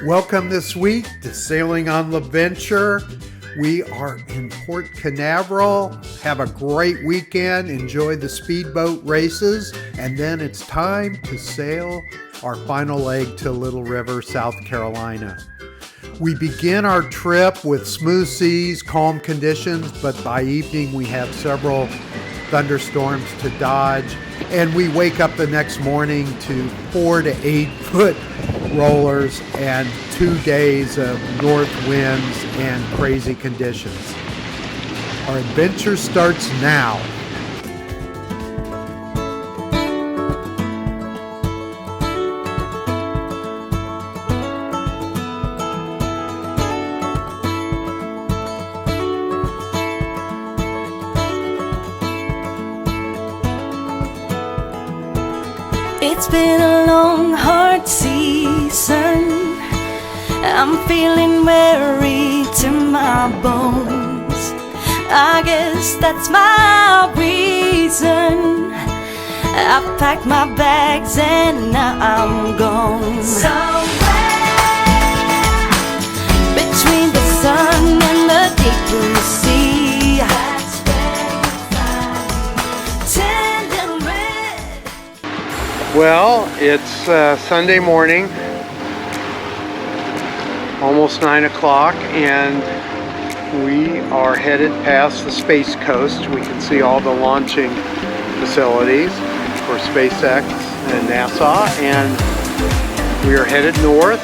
Welcome this week to Sailing on the Venture. We are in Port Canaveral. Have a great weekend. Enjoy the speedboat races. And then it's time to sail our final leg to Little River, South Carolina. We begin our trip with smooth seas, calm conditions, but by evening we have several thunderstorms to dodge. And we wake up the next morning to 4 to 8 foot rollers and 2 days of north winds and crazy conditions. Our adventure starts now. It's been a long, hard season. I'm feeling weary to my bones. I guess that's my reason. I've packed my bags and now I'm gone. Somewhere between the sun and the deep blue sea, that's where you find tender red. Well, it's Sunday morning, almost 9 o'clock, and we are headed past the Space Coast. We can see all the launching facilities for SpaceX and NASA, and we are headed north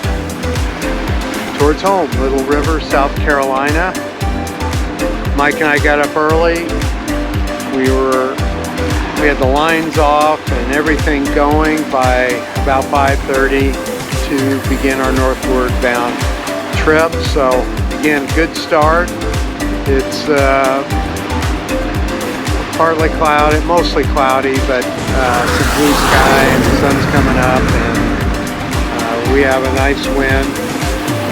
towards home, Little River, South Carolina. Mike and I got up early. We had the lines off and everything going by about 5:30 to begin our northward bound trip. So again, good start. It's partly cloudy, mostly cloudy, but some blue sky and the sun's coming up, and we have a nice wind,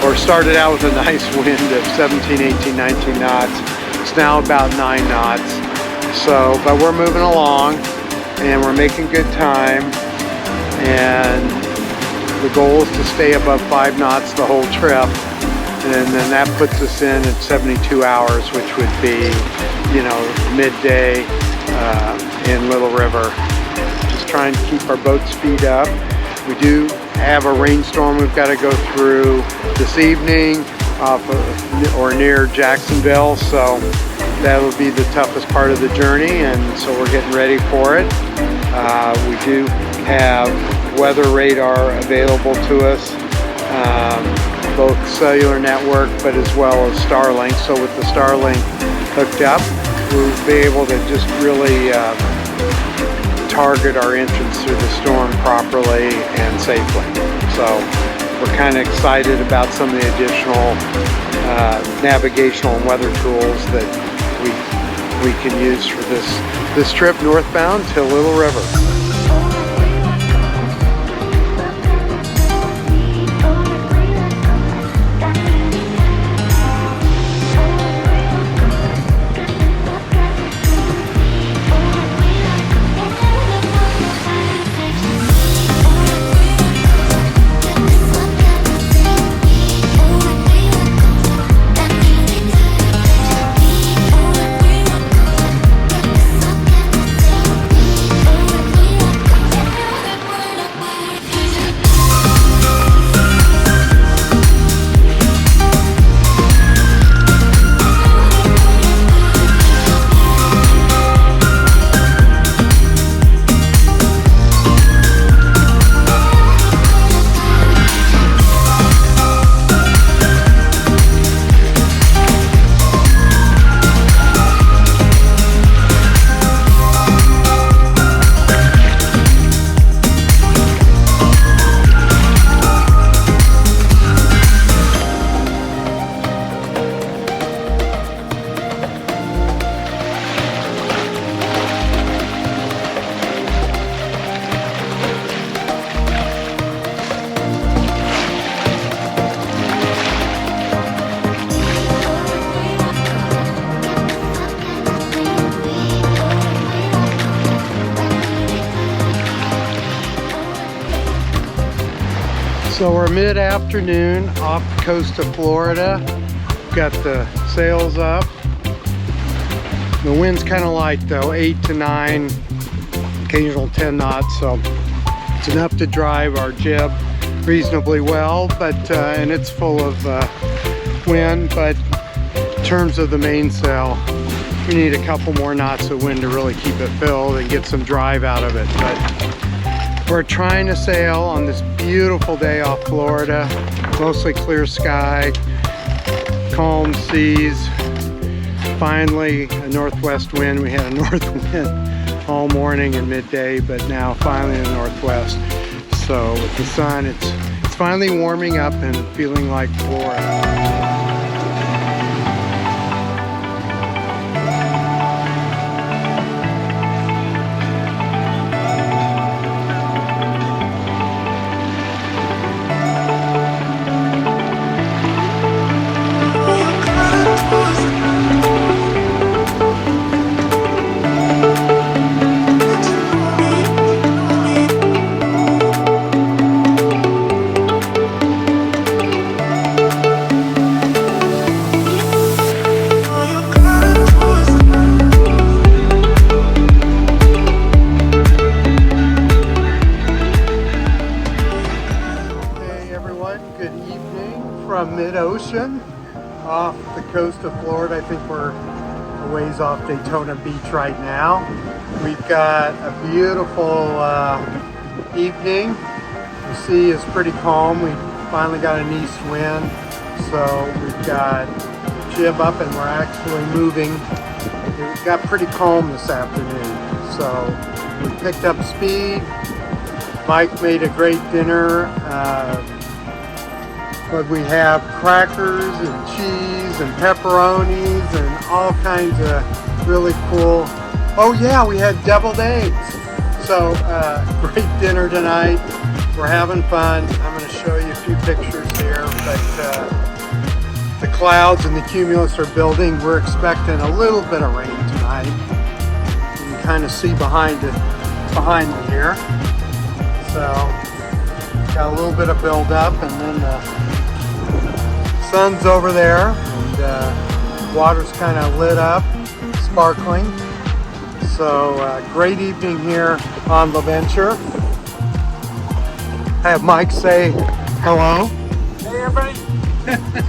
or started out with a nice wind of 17, 18, 19 knots. It's now about 9 knots. So, but we're moving along and we're making good time, and the goal is to stay above 5 knots the whole trip, and then that puts us in at 72 hours, which would be, midday in Little River. Just trying to keep our boat speed up. We do have a rainstorm we've got to go through this evening off of, or near Jacksonville, so that'll be the toughest part of the journey, and so we're getting ready for it. We do have weather radar available to us, both cellular network but as well as Starlink. So with the Starlink hooked up, we'll be able to just really target our entrance through the storm properly and safely. So we're kind of excited about some of the additional navigational and weather tools that we can use for this trip northbound to Little River. So we're mid-afternoon off the coast of Florida. Got the sails up. The wind's kind of light though, 8 to 9, occasional 10 knots, so it's enough to drive our jib reasonably well, but and it's full of wind, but in terms of the mainsail, we need a couple more knots of wind to really keep it filled and get some drive out of it. But we're trying to sail on this beautiful day off Florida, mostly clear sky, calm seas. Finally a northwest wind. We had a north wind all morning and midday, but now finally a northwest. So with the sun, it's finally warming up and feeling like Florida. From mid-ocean off the coast of Florida. I think we're a ways off Daytona Beach right now. We've got a beautiful evening. The sea is pretty calm. We finally got an east wind, so we've got jib up and we're actually moving. It got pretty calm this afternoon, so we picked up speed. Mike made a great dinner. But we have crackers and cheese and pepperonis and all kinds of really cool. Oh yeah, we had deviled eggs. So great dinner tonight. We're having fun. I'm going to show you a few pictures here, but the clouds and the cumulus are building. We're expecting a little bit of rain tonight. You can kind of see behind me here. So got a little bit of build up, and then sun's over there, and water's kind of lit up, sparkling. So great evening here on LaVenture. I have Mike say hello. Hey everybody,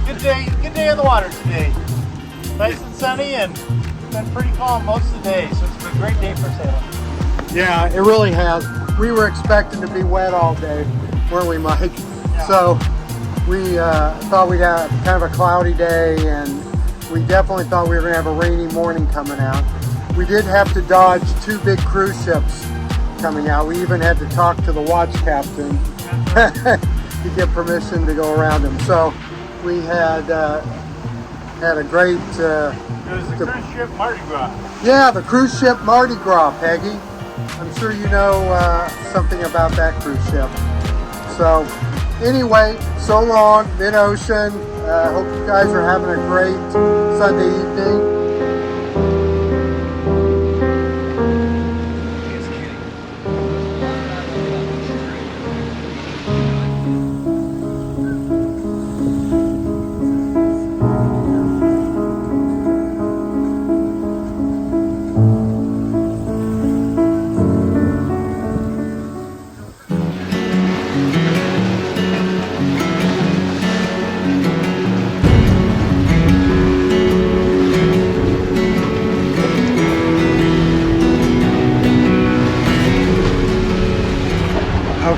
good day on the water today. Nice and sunny, and it's been pretty calm most of the day, so it's been a great day for sailing. Yeah, it really has. We were expecting to be wet all day, weren't we, Mike? Yeah. So we thought we'd have kind of a cloudy day, and we definitely thought we were going to have a rainy morning coming out. We did have to dodge 2 big cruise ships coming out. We even had to talk to the watch captain to get permission to go around them. So we had a great... It was the cruise ship Mardi Gras. Yeah, the cruise ship Mardi Gras, Peggy. I'm sure you know something about that cruise ship. So anyway, so long, mid-ocean. Hope you guys are having a great Sunday evening.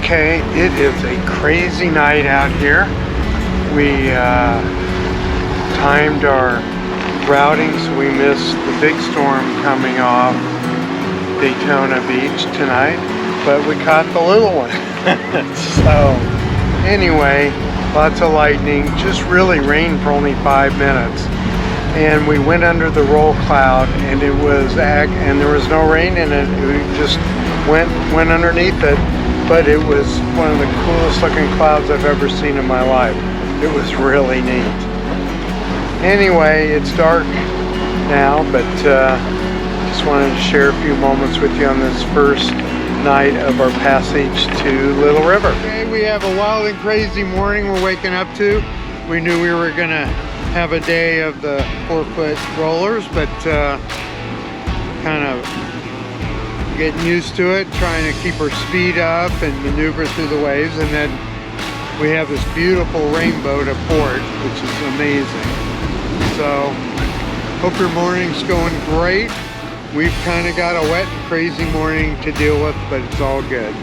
Okay, it is a crazy night out here. We timed our routing so we missed the big storm coming off Daytona Beach tonight, but we caught the little one. So anyway, lots of lightning, just really rained for only 5 minutes. And we went under the roll cloud, and it was and there was no rain in it. We just went underneath it. But it was one of the coolest looking clouds I've ever seen in my life. It was really neat. Anyway, it's dark now, but just wanted to share a few moments with you on this first night of our passage to Little River. Okay, we have a wild and crazy morning we're waking up to. We knew we were gonna have a day of the 4-foot rollers, but kind of getting used to it, trying to keep our speed up and maneuver through the waves. And then we have this beautiful rainbow to port, which is amazing. So hope your morning's going great. We've kind of got a wet and crazy morning to deal with, but it's all good.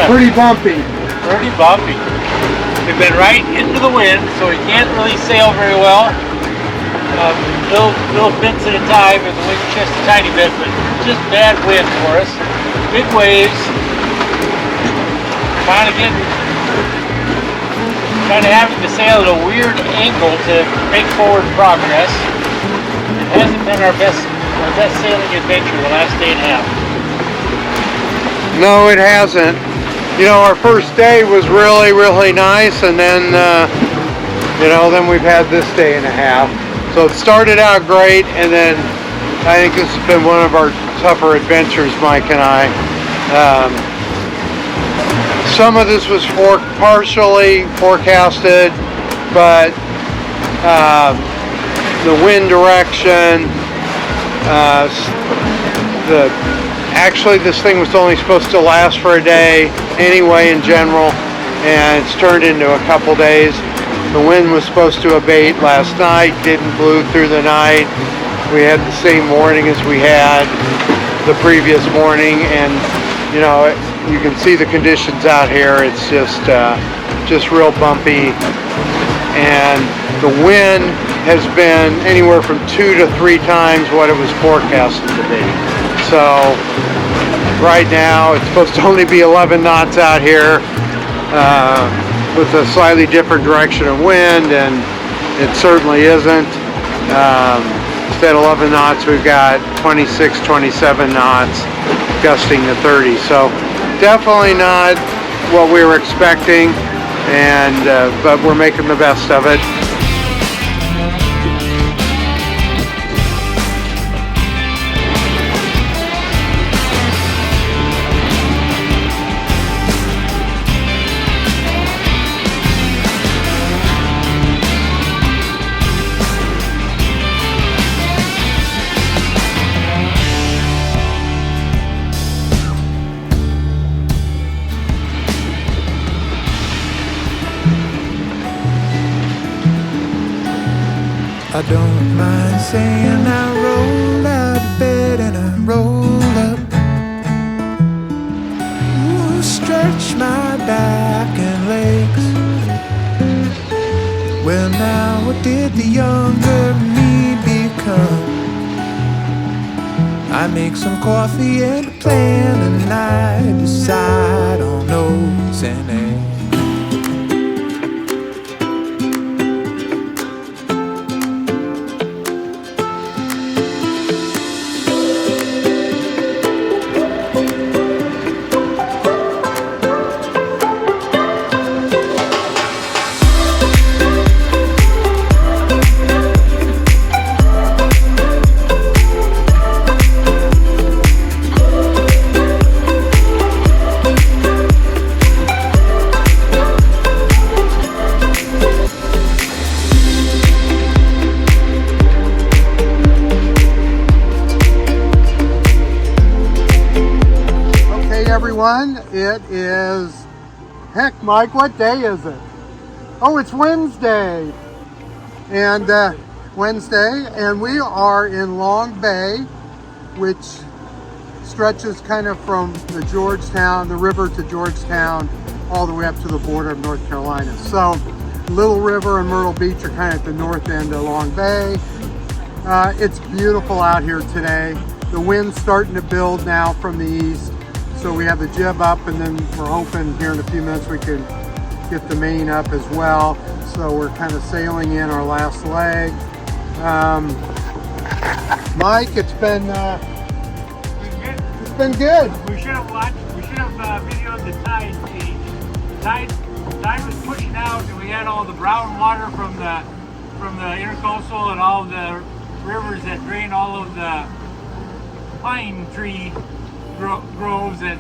Pretty bumpy. Pretty bumpy. We've been right into the wind, so we can't really sail very well. Little bits at a time, and the wind just a tiny bit, but just bad wind for us. Big waves. Kind of having to sail at a weird angle to make forward progress. It hasn't been our best sailing adventure the last day and a half. No, it hasn't. You know, our first day was really, really nice, and then, then we've had this day and a half. So it started out great, and then I think this has been one of our tougher adventures, Mike and I. Some of this was partially forecasted, but the wind direction, actually this thing was only supposed to last for a day anyway in general, and it's turned into a couple days. The wind was supposed to abate last night, didn't blow through the night. We had the same warning as we had the previous morning, and you can see the conditions out here. It's just real bumpy, and the wind has been anywhere from 2 to 3 times what it was forecasted to be. So right now it's supposed to only be 11 knots out here with a slightly different direction of wind, and it certainly isn't. Instead of 11 knots, we've got 26, 27 knots, gusting to 30. So definitely not what we were expecting, and but we're making the best of it. I don't mind saying I rolled out of bed and I rolled up. Ooh, stretch my back and legs. Well, now what did the younger me become? I make some coffee and a plan, and I decide on oats and eggs. It is, heck Mike, what day is it? Oh, it's Wednesday. And we are in Long Bay, which stretches kind of from the river to Georgetown, all the way up to the border of North Carolina. So Little River and Myrtle Beach are kind of at the north end of Long Bay. It's beautiful out here today. The wind's starting to build now from the east. So we have the jib up, and then we're hoping here in a few minutes we can get the main up as well. So we're kind of sailing in our last leg. Mike, it's been good. We should have videoed the tide change. Tide was pushing out, and we had all the brown water from the intercoastal and all the rivers that drain all of the pine tree groves that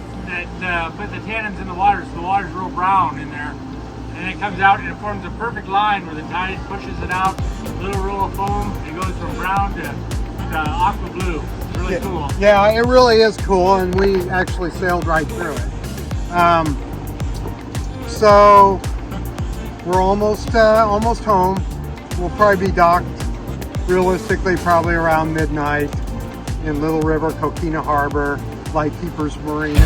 put the tannins in the water, so the water's real brown in there. And it comes out and it forms a perfect line where the tide pushes it out, a little roll of foam, it goes from brown to aqua blue. It's really cool. Yeah, it really is cool, and we actually sailed right through it. So we're almost home. We'll probably be docked realistically probably around midnight in Little River, Coquina Harbor, Lightkeepers Marina.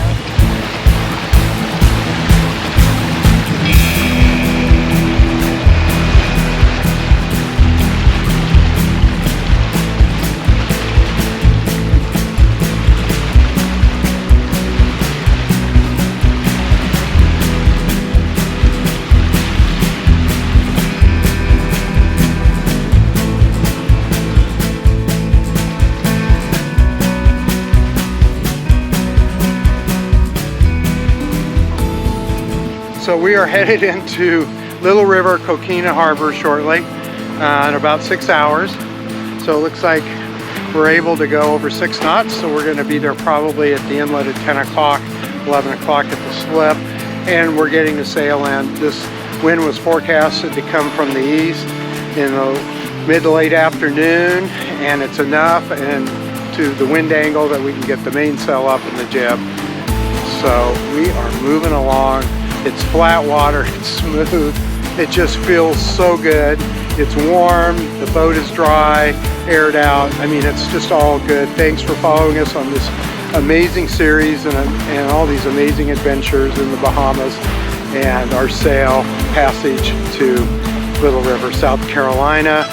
So we are headed into Little River, Coquina Harbor shortly, in about 6 hours. So it looks like we're able to go over 6 knots. So we're going to be there probably at the inlet at 10 o'clock, 11 o'clock at the slip. And we're getting to sail in. This wind was forecasted to come from the east in the mid to late afternoon. And it's enough and to the wind angle that we can get the mainsail up in the jib. So we are moving along. It's flat water, it's smooth, it just feels so good. It's warm, the boat is dry, aired out. I mean, it's just all good. Thanks for following us on this amazing series and all these amazing adventures in the Bahamas and our sail passage to Little River, South Carolina.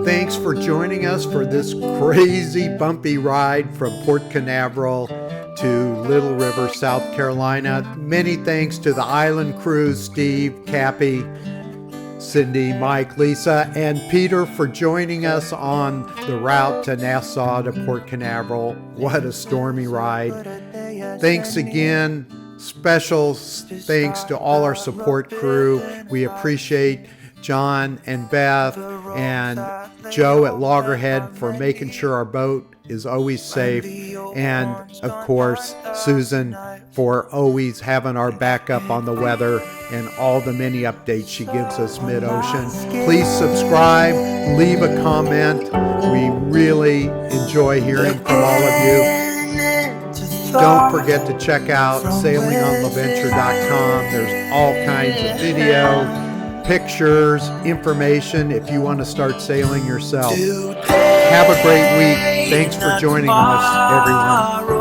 Thanks for joining us for this crazy bumpy ride from Port Canaveral to Little River, South Carolina. Many thanks to the island crew, Steve, Cappy, Cindy, Mike, Lisa, and Peter for joining us on the route to Nassau to Port Canaveral. What a stormy ride. Thanks again. Special thanks to all our support crew. We appreciate John and Beth and Joe at Loggerhead for making sure our boat is always safe. And of course, Susan, for always having our backup on the weather and all the many updates she gives us mid-ocean. Please subscribe, leave a comment. We really enjoy hearing from all of you. Don't forget to check out sailingontheventure.com. There's all kinds of video, pictures, information if you want to start sailing yourself. Have a great week. Thanks for joining us, everyone.